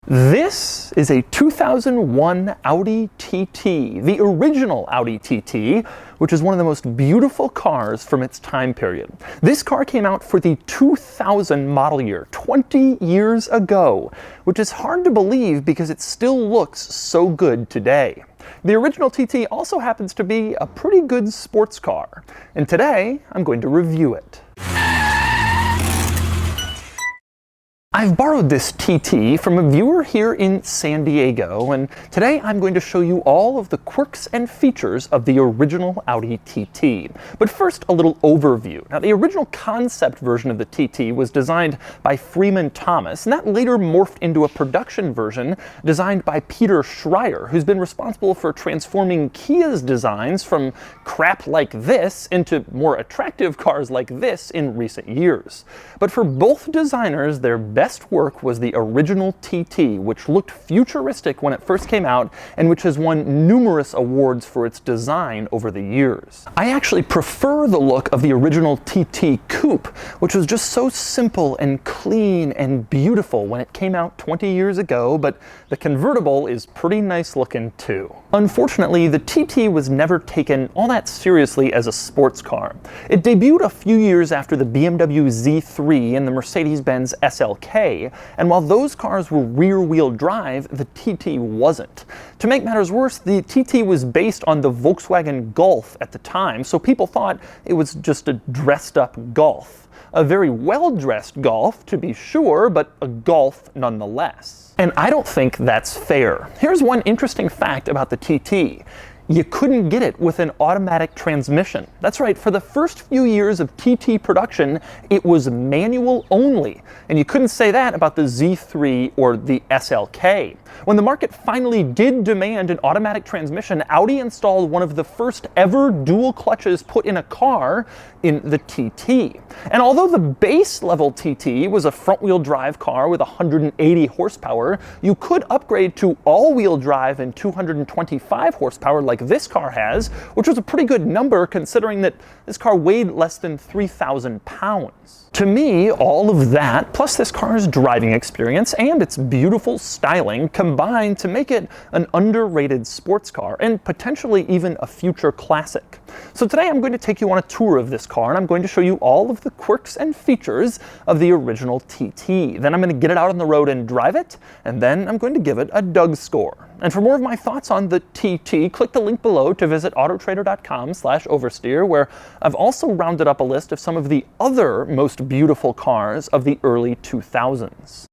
This is a 2001 Audi TT, the original Audi TT, which is one of the most beautiful cars from its time period. This car came out for the 2000 model year, 20 years ago, which is hard to believe because it still looks so good today. The original TT also happens to be a pretty good sports car, and today I'm going to review it. I've borrowed this TT from a viewer here in San Diego, and today I'm going to show you all of the quirks and features of the original Audi TT. But first, a little overview. Now, the original concept version of the TT was designed by Freeman Thomas, and that later morphed into a production version designed by Peter Schreier, who's been responsible for transforming Kia's designs from crap like this into more attractive cars like this in recent years. But for both designers, their best work was the original TT, which looked futuristic when it first came out and which has won numerous awards for its design over the years. I actually prefer the look of the original TT Coupe, which was just so simple and clean and beautiful when it came out 20 years ago, but the convertible is pretty nice looking too. Unfortunately, the TT was never taken all that seriously as a sports car. It debuted a few years after the BMW Z3 and the Mercedes-Benz SLK, and while those cars were rear-wheel drive, the TT wasn't. To make matters worse, the TT was based on the Volkswagen Golf at the time, so people thought it was just a dressed-up Golf. A very well-dressed Golf, to be sure, but a Golf nonetheless. And I don't think that's fair. Here's one interesting fact about the TT. You couldn't get it with an automatic transmission. That's right, for the first few years of TT production, it was manual only. And you couldn't say that about the Z3 or the SLK. When the market finally did demand an automatic transmission, Audi installed one of the first ever dual clutches put in a car in the TT. And although the base level TT was a front-wheel drive car with 180 horsepower, you could upgrade to all-wheel drive and 225 horsepower like this car has, which was a pretty good number considering that this car weighed less than 3,000 pounds. To me, all of that, plus this car's driving experience and its beautiful styling, combined to make it an underrated sports car and potentially even a future classic. So today I'm going to take you on a tour of this car, and I'm going to show you all of the quirks and features of the original TT. Then I'm going to get it out on the road and drive it, and then I'm going to give it a Doug score. And for more of my thoughts on the TT, click the link below to visit autotrader.com/oversteer, where I've also rounded up a list of some of the other most beautiful cars of the early 2000s.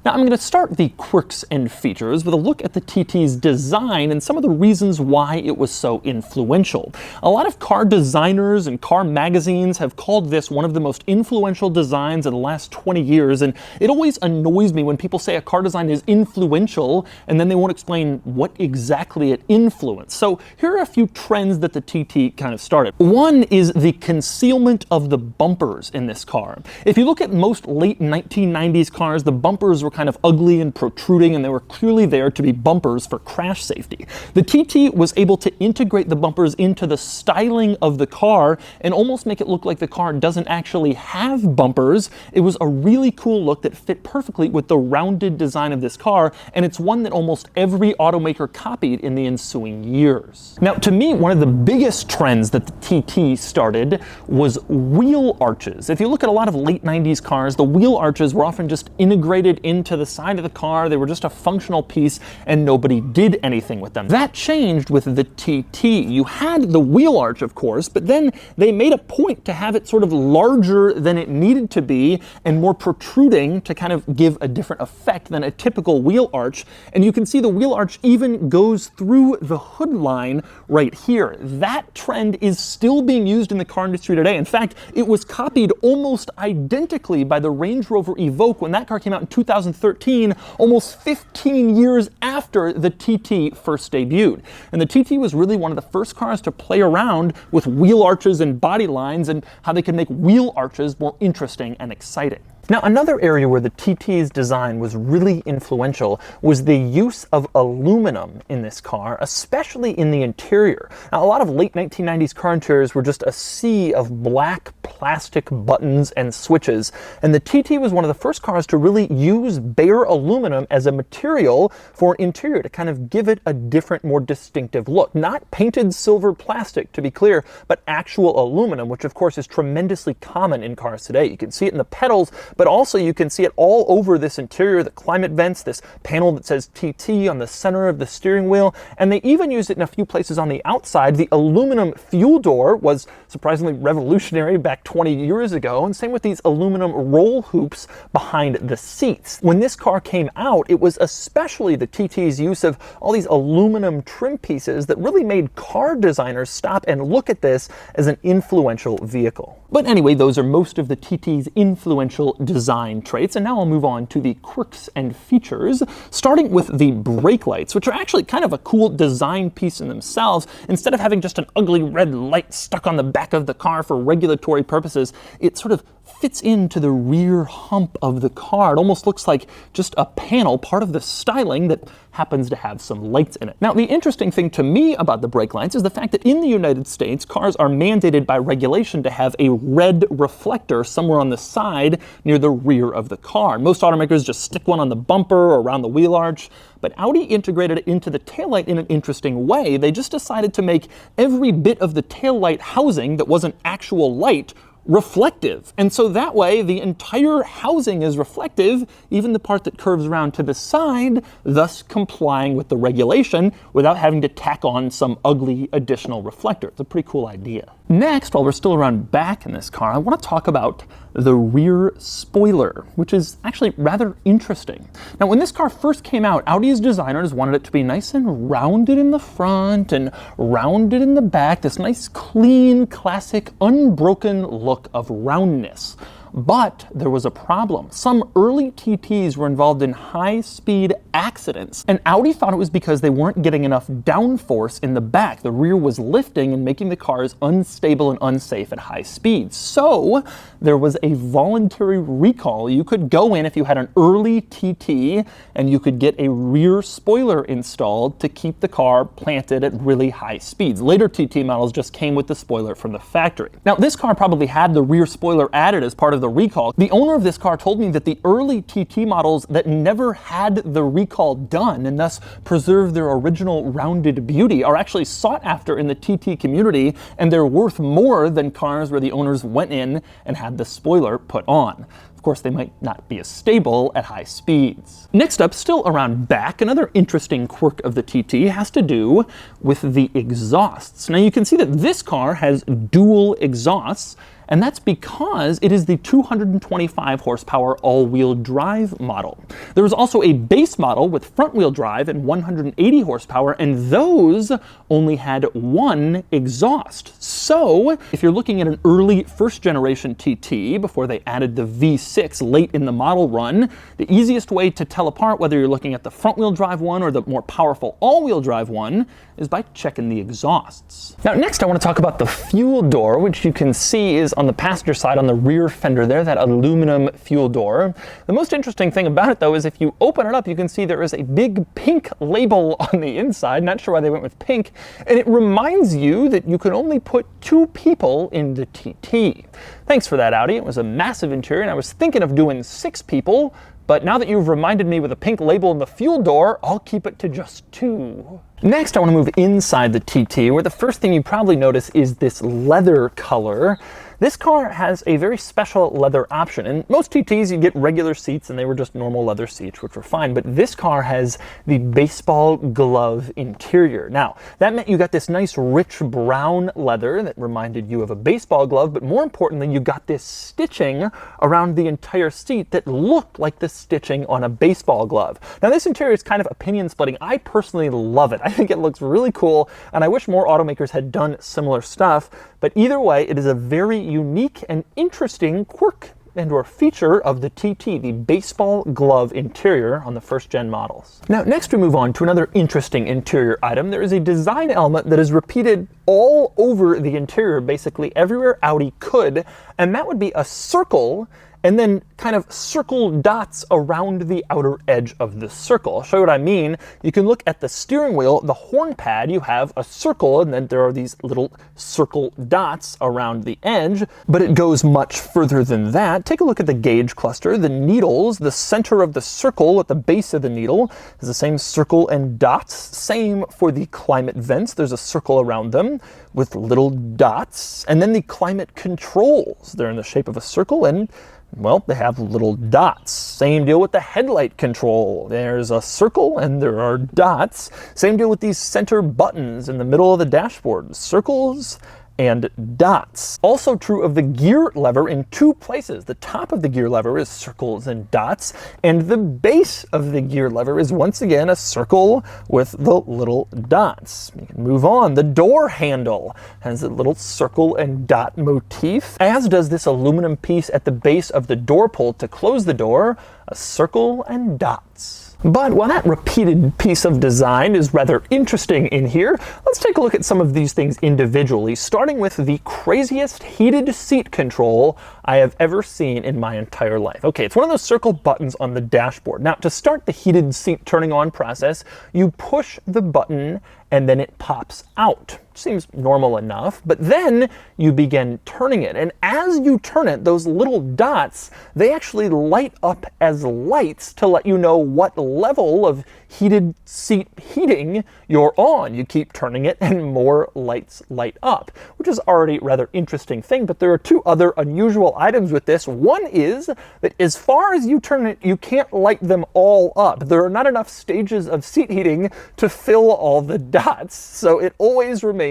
Now I'm going to start the quirks and features with a look at the TT's design and some of the reasons why it was so influential. A lot of car designers and car magazines have called this one of the most influential designs of the last 20 years, and it always annoys me when people say a car design is influential and then they won't explain what exactly it influenced. So here are a few trends that the TT kind of started. One is the concealment of the bumpers in this car. If you look at most late 1990s cars, the bumpers were kind of ugly and protruding, and they were clearly there to be bumpers for crash safety. The TT was able to integrate the bumpers into the styling of the car and almost make it look like the car doesn't actually have bumpers. It was a really cool look that fit perfectly with the rounded design of this car, and it's one that almost every automaker copied in the ensuing years. Now, to me, one of the biggest trends that the TT started was wheel arches. If you look at a lot of late 90s cars, the wheel arches were often just integrated into the side of the car. They were just a functional piece and nobody did anything with them. That changed with the TT. You had the wheel arch, of course, but then they made a point to have it sort of larger than it needed to be and more protruding to kind of give a different effect than a typical wheel arch. And you can see the wheel arch even goes through the hood line right here. That trend is still being used in the car industry today. In fact, it was copied almost identically by the Range Rover Evoque when that car came out in 2003. 2013, almost 15 years after the TT first debuted. And the TT was really one of the first cars to play around with wheel arches and body lines and how they could make wheel arches more interesting and exciting. Now, another area where the TT's design was really influential was the use of aluminum in this car, especially in the interior. Now, a lot of late 1990s car interiors were just a sea of black plastic buttons and switches, and the TT was one of the first cars to really use bare aluminum as a material for an interior to kind of give it a different, more distinctive look. Not painted silver plastic, to be clear, but actual aluminum, which of course is tremendously common in cars today. You can see it in the pedals, but also you can see it all over this interior, the climate vents, this panel that says TT on the center of the steering wheel, and they even used it in a few places on the outside. The aluminum fuel door was surprisingly revolutionary back 20 years ago, and same with these aluminum roll hoops behind the seats. When this car came out, it was especially the TT's use of all these aluminum trim pieces that really made car designers stop and look at this as an influential vehicle. But anyway, those are most of the TT's influential design traits, and now I'll move on to the quirks and features, starting with the brake lights, which are actually kind of a cool design piece in themselves. Instead of having just an ugly red light stuck on the back of the car for regulatory purposes, it sort of fits into the rear hump of the car. It almost looks like just a panel, part of the styling that happens to have some lights in it. Now, the interesting thing to me about the brake lights is the fact that in the United States, cars are mandated by regulation to have a red reflector somewhere on the side near the rear of the car. Most automakers just stick one on the bumper or around the wheel arch, but Audi integrated it into the taillight in an interesting way. They just decided to make every bit of the taillight housing that wasn't actual light reflective. And so that way the entire housing is reflective, even the part that curves around to the side, thus complying with the regulation without having to tack on some ugly additional reflector. It's a pretty cool idea. Next, while we're still around back in this car, I want to talk about the rear spoiler, which is actually rather interesting. Now, when this car first came out, Audi's designers wanted it to be nice and rounded in the front and rounded in the back, this nice, clean, classic, unbroken look of roundness. But there was a problem. Some early TTs were involved in high-speed accidents, and Audi thought it was because they weren't getting enough downforce in the back. The rear was lifting and making the cars unstable and unsafe at high speeds. So there was a voluntary recall. You could go in if you had an early TT, and you could get a rear spoiler installed to keep the car planted at really high speeds. Later TT models just came with the spoiler from the factory. Now, this car probably had the rear spoiler added as part of the recall. The owner of this car told me that the early TT models that never had the recall done and thus preserved their original rounded beauty are actually sought after in the TT community, and they're worth more than cars where the owners went in and had the spoiler put on. Of course, they might not be as stable at high speeds. Next up, still around back, another interesting quirk of the TT has to do with the exhausts. Now, you can see that this car has dual exhausts, and that's because it is the 225 horsepower all-wheel drive model. There was also a base model with front-wheel drive and 180 horsepower, and those only had one exhaust. So, if you're looking at an early first-generation TT before they added the V6 late in the model run, the easiest way to tell apart whether you're looking at the front-wheel drive one or the more powerful all-wheel drive one is by checking the exhausts. Now, next I want to talk about the fuel door, which you can see is on the passenger side on the rear fender there, that aluminum fuel door. The most interesting thing about it, though, is if you open it up, you can see there is a big pink label on the inside. Not sure why they went with pink. And it reminds you that you can only put 2 people in the TT. Thanks for that, Audi. It was a massive interior, and I was thinking of doing 6 people, but now that you've reminded me with a pink label in the fuel door, I'll keep it to just 2. Next, I want to move inside the TT, where the first thing you probably notice is this leather color. This car has a very special leather option. In most TTs, you get regular seats, and they were just normal leather seats, which were fine. But this car has the baseball glove interior. Now, that meant you got this nice rich brown leather that reminded you of a baseball glove, but more importantly, you got this stitching around the entire seat that looked like the stitching on a baseball glove. Now, this interior is kind of opinion splitting. I personally love it. I think it looks really cool, and I wish more automakers had done similar stuff. But either way, it is a very unique and interesting quirk and/or feature of the TT, the baseball glove interior on the first-gen models. Now, next we move on to another interesting interior item. There is a design element that is repeated all over the interior, basically everywhere Audi could, and that would be a circle and then kind of circle dots around the outer edge of the circle. I'll show you what I mean. You can look at the steering wheel, the horn pad, you have a circle, and then there are these little circle dots around the edge, but it goes much further than that. Take a look at the gauge cluster. The needles, the center of the circle at the base of the needle is the same circle and dots. Same for the climate vents. There's a circle around them with little dots. And then the climate controls. They're in the shape of a circle, and well, they have little dots. Same deal with the headlight control. There's a circle and there are dots. Same deal with these center buttons in the middle of the dashboard. Circles and dots. Also true of the gear lever in two places. The top of the gear lever is circles and dots, and the base of the gear lever is once again a circle with the little dots. You can move on. The door handle has a little circle and dot motif, as does this aluminum piece at the base of the door pull to close the door, a circle and dots. But while that repeated piece of design is rather interesting in here, let's take a look at some of these things individually, starting with the craziest heated seat control I have ever seen in my entire life. Okay, it's one of those circle buttons on the dashboard. Now, to start the heated seat turning on process, you push the button and then it pops out. Seems normal enough, but then you begin turning it, and as you turn it, those little dots, they actually light up as lights to let you know what level of heated seat heating you're on. You keep turning it and more lights light up, which is already a rather interesting thing, but there are two other unusual items with this. One is that as far as you turn it, you can't light them all up. There are not enough stages of seat heating to fill all the dots, so it always remains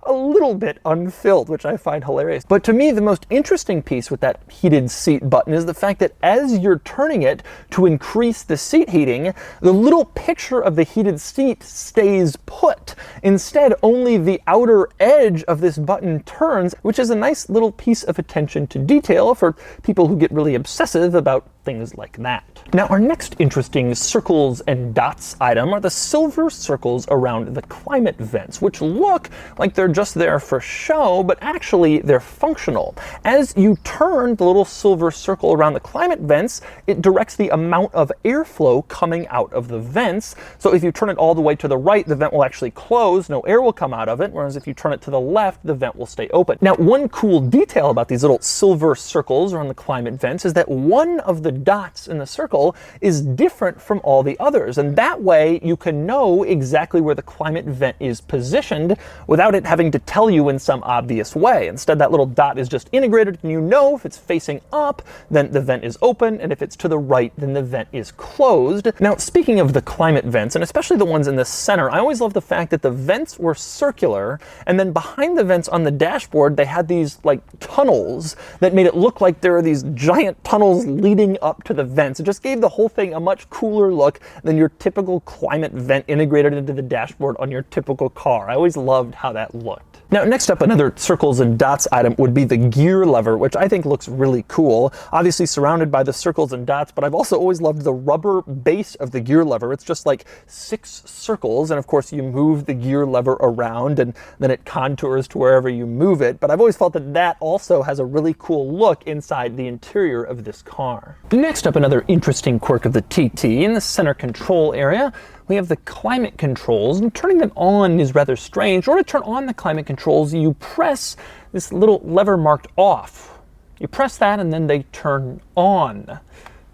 a little bit unfilled, which I find hilarious. But to me, the most interesting piece with that heated seat button is the fact that as you're turning it to increase the seat heating, the little picture of the heated seat stays put. Instead, only the outer edge of this button turns, which is a nice little piece of attention to detail for people who get really obsessive about things like that. Now, our next interesting circles and dots item are the silver circles around the climate vents, which look like they're just there for show, but actually they're functional. As you turn the little silver circle around the climate vents, it directs the amount of airflow coming out of the vents. So if you turn it all the way to the right, the vent will actually close, no air will come out of it, whereas if you turn it to the left, the vent will stay open. Now, one cool detail about these little silver circles around the climate vents is that one of the dots in the circle is different from all the others, and that way you can know exactly where the climate vent is positioned without it having to tell you in some obvious way. Instead, that little dot is just integrated, and you know if it's facing up, then the vent is open, and if it's to the right, then the vent is closed. Now, speaking of the climate vents, and especially the ones in the center, I always love the fact that the vents were circular, and then behind the vents on the dashboard, they had these like tunnels that made it look like there are these giant tunnels leading up to the vents. It just gave the whole thing a much cooler look than your typical climate vent integrated into the dashboard on your typical car. I always loved how that looked. Now, next up, another circles and dots item would be the gear lever, which I think looks really cool. Obviously surrounded by the circles and dots, but I've also always loved the rubber base of the gear lever. It's just like 6 circles, and of course you move the gear lever around and then it contours to wherever you move it. But I've always felt that that also has a really cool look inside the interior of this car. Next up, another interesting quirk of the TT. In the center control area, we have the climate controls, and turning them on is rather strange. In order to turn on the climate controls, you press this little lever marked off. You press that and then they turn on.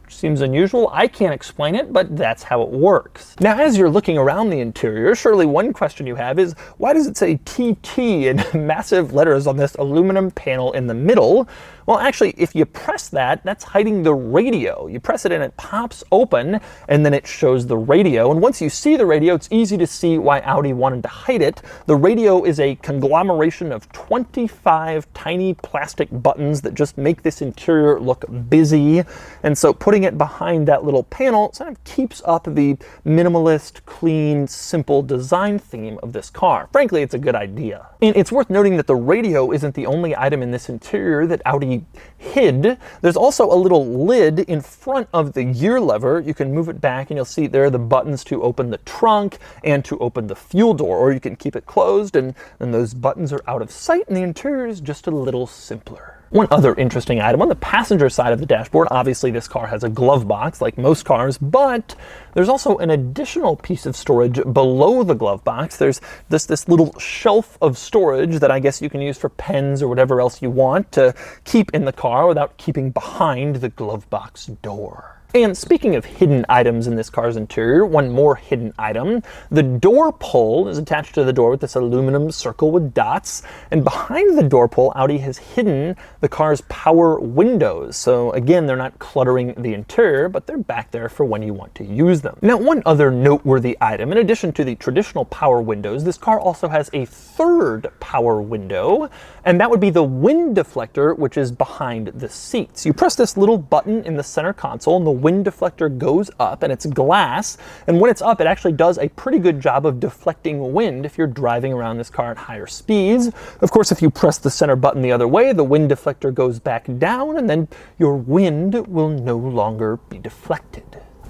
Seems unusual. I can't explain it, but that's how it works. Now, as you're looking around the interior, surely one question you have is, why does it say TT in massive letters on this aluminum panel in the middle? Well, actually, if you press that, that's hiding the radio. You press it and it pops open, and then it shows the radio. And once you see the radio, it's easy to see why Audi wanted to hide it. The radio is a conglomeration of 25 tiny plastic buttons that just make this interior look busy. And so putting putting it behind that little panel sort of keeps up the minimalist, clean, simple design theme of this car. Frankly, it's a good idea. And it's worth noting that the radio isn't the only item in this interior that Audi hid. There's also a little lid in front of the gear lever. You can move it back and you'll see there are the buttons to open the trunk and to open the fuel door, or you can keep it closed and then those buttons are out of sight and the interior is just a little simpler. One other interesting item on the passenger side of the dashboard, obviously this car has a glove box like most cars, but there's also an additional piece of storage below the glove box. There's this little shelf of storage that I guess you can use for pens or whatever else you want to keep in the car without keeping behind the glove box door. And speaking of hidden items in this car's interior, one more hidden item. The door pull is attached to the door with this aluminum circle with dots. And behind the door pull, Audi has hidden the car's power windows. So again, they're not cluttering the interior, but they're back there for when you want to use them. Now, one other noteworthy item, in addition to the traditional power windows, this car also has a third power window, and that would be the wind deflector, which is behind the seats. You press this little button in the center console, and the wind deflector goes up, and it's glass, and when it's up it actually does a pretty good job of deflecting wind if you're driving around this car at higher speeds. Of course, if you press the center button the other way, the wind deflector goes back down and then your wind will no longer be deflected.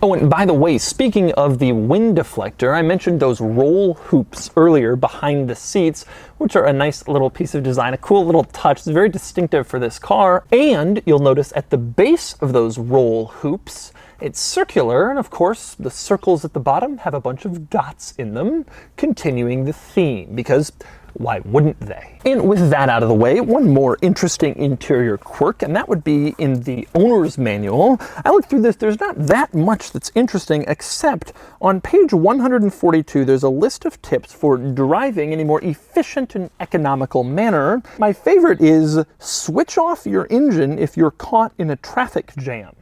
Oh, and by the way, speaking of the wind deflector, I mentioned those roll hoops earlier behind the seats, which are a nice little piece of design, a cool little touch. It's very distinctive for this car. And you'll notice at the base of those roll hoops, it's circular, and of course, the circles at the bottom have a bunch of dots in them, continuing the theme, because why wouldn't they? And with that out of the way, one more interesting interior quirk, and that would be in the owner's manual. I looked through this, there's not that much that's interesting, except on page 142, there's a list of tips for driving in a more efficient and economical manner. My favorite is switch off your engine if you're caught in a traffic jam.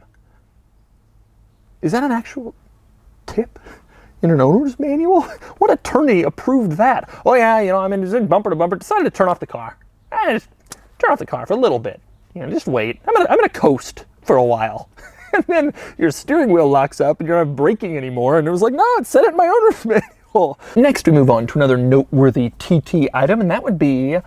Is that an actual tip in an owner's manual? What attorney approved that? Oh yeah, you know, I'm in bumper to bumper, decided to turn off the car. Just turn off the car for a little bit. You know, just wait. I'm gonna coast for a while. And then your steering wheel locks up and you're not braking anymore. And it was like, no, it said it in my owner's manual. Next, we move on to another noteworthy TT item, and that would be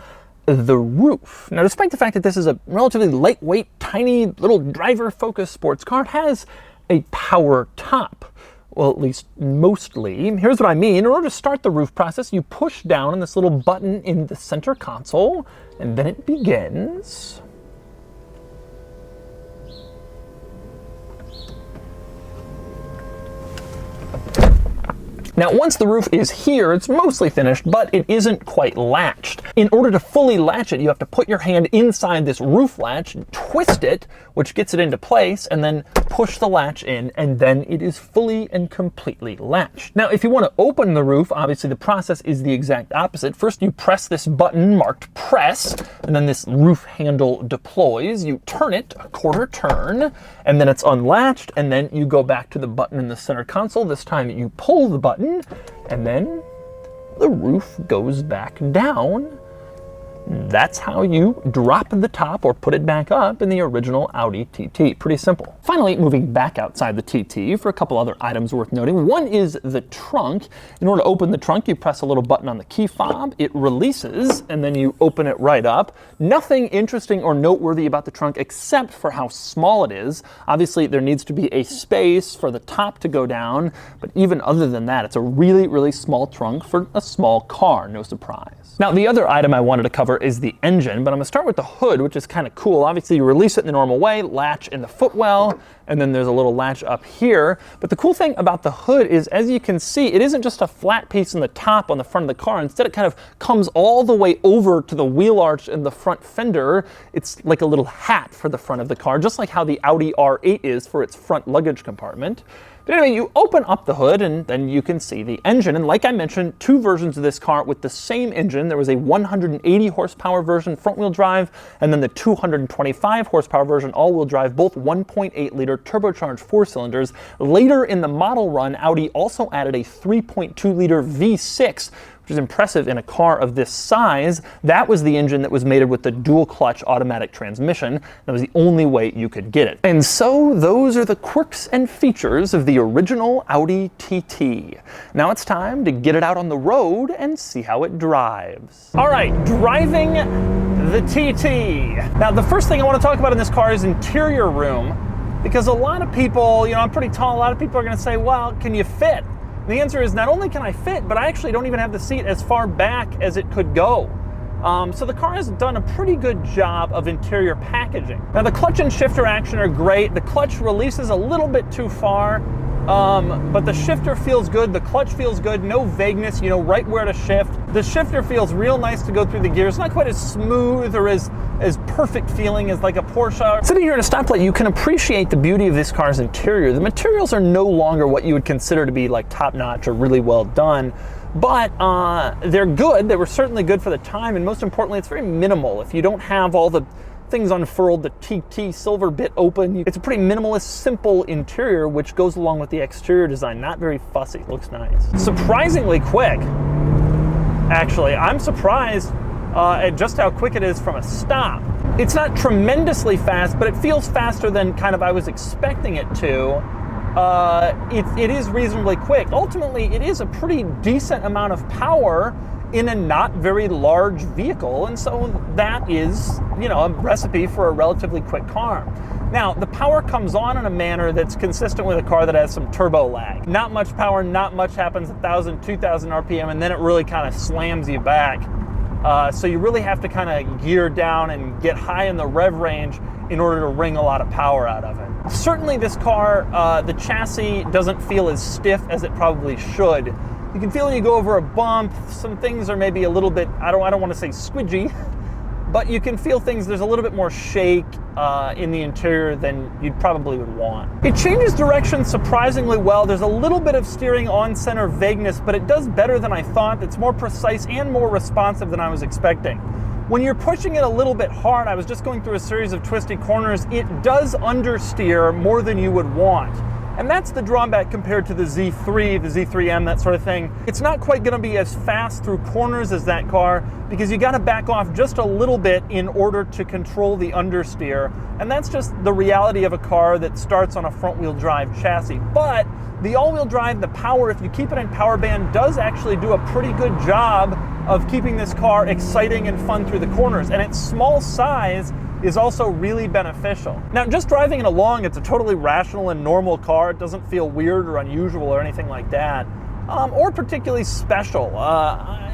the roof. Now, despite the fact that this is a relatively lightweight, tiny, little driver-focused sports car, it has a power top. Well, at least mostly. Here's what I mean. In order to start the roof process, you push down on this little button in the center console, and then it begins. Now, once the roof is here, it's mostly finished, but it isn't quite latched. In order to fully latch it, you have to put your hand inside this roof latch, twist it, which gets it into place, and then push the latch in, and then it is fully and completely latched. Now, if you want to open the roof, obviously the process is the exact opposite. First, you press this button marked press, and then this roof handle deploys. You turn it a quarter turn, and then it's unlatched, and then you go back to the button in the center console. This time you pull the button, and then the roof goes back down. That's how you drop the top or put it back up in the original Audi TT. Pretty simple. Finally, moving back outside the TT for a couple other items worth noting. One is the trunk. In order to open the trunk, you press a little button on the key fob, it releases, and then you open it right up. Nothing interesting or noteworthy about the trunk except for how small it is. Obviously, there needs to be a space for the top to go down, but even other than that, it's a really, really small trunk for a small car, no surprise. Now, the other item I wanted to cover is the engine, but I'm gonna start with the hood, which is kind of cool. Obviously, you release it in the normal way, latch in the footwell, and then there's a little latch up here. But the cool thing about the hood is, as you can see, it isn't just a flat piece in the top on the front of the car. Instead, it kind of comes all the way over to the wheel arch in the front fender. It's like a little hat for the front of the car, just like how the Audi R8 is for its front luggage compartment. But anyway, you open up the hood and then you can see the engine. And like I mentioned, two versions of this car with the same engine. There was a 180 horsepower version front wheel drive, and then the 225 horsepower version all-wheel drive, both 1.8 liter turbocharged 4-cylinders. Later in the model run, Audi also added a 3.2 liter V6, which is impressive in a car of this size. That was the engine that was mated with the dual clutch automatic transmission. That was the only way you could get it. And so those are the quirks and features of the original Audi TT. Now it's time to get it out on the road and see how it drives. All right, driving the TT. Now the first thing I want to talk about in this car is interior room, because a lot of people, I'm pretty tall, a lot of people are going to say, well, can you fit? And the answer is not only can I fit, but I actually don't even have the seat as far back as it could go. So the car has done a pretty good job of interior packaging. Now the clutch and shifter action are great. The clutch releases a little bit too far, but the shifter feels good, the clutch feels good, no vagueness, right where to shift. The shifter feels real nice to go through the gears, not quite as smooth or as perfect feeling as like a Porsche. Sitting here at a stoplight, you can appreciate the beauty of this car's interior. The materials are no longer what you would consider to be like top-notch or really well done, but they're good. They were certainly good for the time, and most importantly, it's very minimal. If you don't have all the things unfurled, the TT silver bit open, it's a pretty minimalist, simple interior, which goes along with the exterior design. Not very fussy, looks nice. Surprisingly quick, actually. I'm surprised at just how quick it is from a stop. It's not tremendously fast, but it feels faster than kind of I was expecting it to. It is reasonably quick. Ultimately, it is a pretty decent amount of power in a not very large vehicle, and so that is, a recipe for a relatively quick car. Now, the power comes on in a manner that's consistent with a car that has some turbo lag. Not much power, not much happens 1,000, 2,000 RPM, and then it really kind of slams you back. So you really have to kind of gear down and get high in the rev range in order to wring a lot of power out of it. Certainly this car, the chassis doesn't feel as stiff as it probably should. You can feel when you go over a bump, some things are maybe a little bit, I don't want to say squidgy, but you can feel things, there's a little bit more shake in the interior than you probably would want. It changes direction surprisingly well. There's a little bit of steering on-center vagueness, but it does better than I thought. It's more precise and more responsive than I was expecting. When you're pushing it a little bit hard, I was just going through a series of twisty corners, it does understeer more than you would want. And that's the drawback compared to the Z3, the Z3M, that sort of thing. It's not quite gonna be as fast through corners as that car because you gotta back off just a little bit in order to control the understeer. And that's just the reality of a car that starts on a front-wheel drive chassis. But the all-wheel drive, the power, if you keep it in power band, does actually do a pretty good job of keeping this car exciting and fun through the corners. And its small size is also really beneficial. Now, just driving it along, it's a totally rational and normal car. It doesn't feel weird or unusual or anything like that, or particularly special.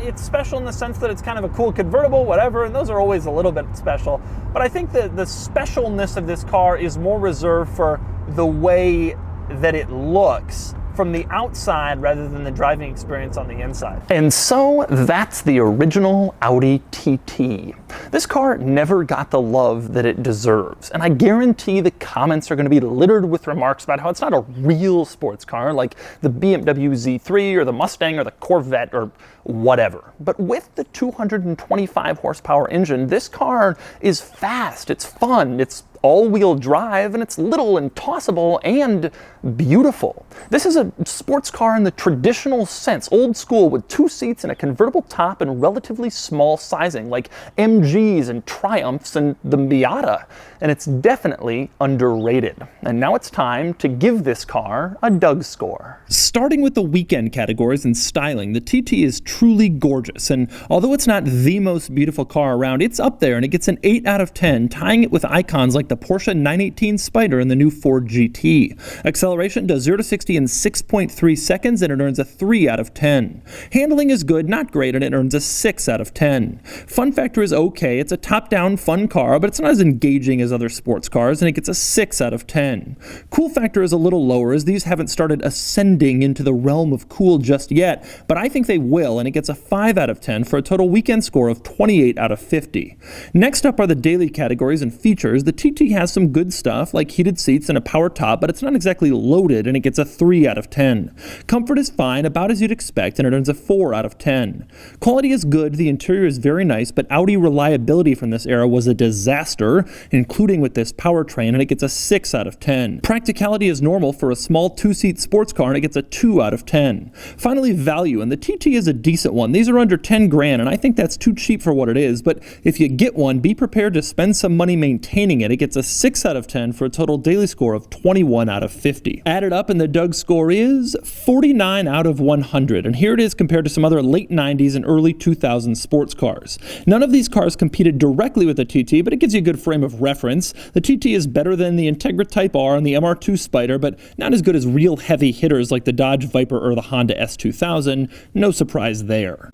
It's special in the sense that it's kind of a cool convertible, whatever, and those are always a little bit special. But I think that the specialness of this car is more reserved for the way that it looks from the outside rather than the driving experience on the inside. And so that's the original Audi TT. This car never got the love that it deserves, and I guarantee the comments are going to be littered with remarks about how it's not a real sports car like the BMW Z3 or the Mustang or the Corvette or whatever. But with the 225 horsepower engine, this car is fast, it's fun, it's all-wheel drive, and it's little and tossable and beautiful. This is a sports car in the traditional sense, old school, with 2 seats and a convertible top and relatively small sizing, like MGs and Triumphs and the Miata, and it's definitely underrated. And now it's time to give this car a Doug score. Starting with the weekend categories and styling, the TT is truly gorgeous, and although it's not the most beautiful car around, it's up there and it gets an 8 out of 10, tying it with icons like the Porsche 918 Spyder and the new Ford GT. Acceleration does 0 to 60 in 6.3 seconds and it earns a 3 out of 10. Handling is good, not great, and it earns a 6 out of 10. Fun factor is okay. It's a top-down fun car, but it's not as engaging as other sports cars, and it gets a 6 out of 10. Cool factor is a little lower, as these haven't started ascending into the realm of cool just yet, but I think they will, and it gets a 5 out of 10 for a total weekend score of 28 out of 50. Next up are the daily categories and features. The TT TT has some good stuff like heated seats and a power top, but it's not exactly loaded and it gets a 3 out of 10. Comfort is fine, about as you'd expect, and it earns a 4 out of 10. Quality is good, the interior is very nice, but Audi reliability from this era was a disaster, including with this powertrain, and it gets a 6 out of 10. Practicality is normal for a small 2-seat sports car, and it gets a 2 out of 10. Finally, value, and the TT is a decent one. These are under 10 grand, and I think that's too cheap for what it is, but if you get one, be prepared to spend some money maintaining it. It gets a 6 out of 10 for a total daily score of 21 out of 50. Added up, and the Doug score is 49 out of 100, and here it is compared to some other late 90s and early 2000s sports cars. None of these cars competed directly with the TT, but it gives you a good frame of reference. The TT is better than the Integra Type R and the MR2 Spider, but not as good as real heavy hitters like the Dodge Viper or the Honda S2000. No surprise there.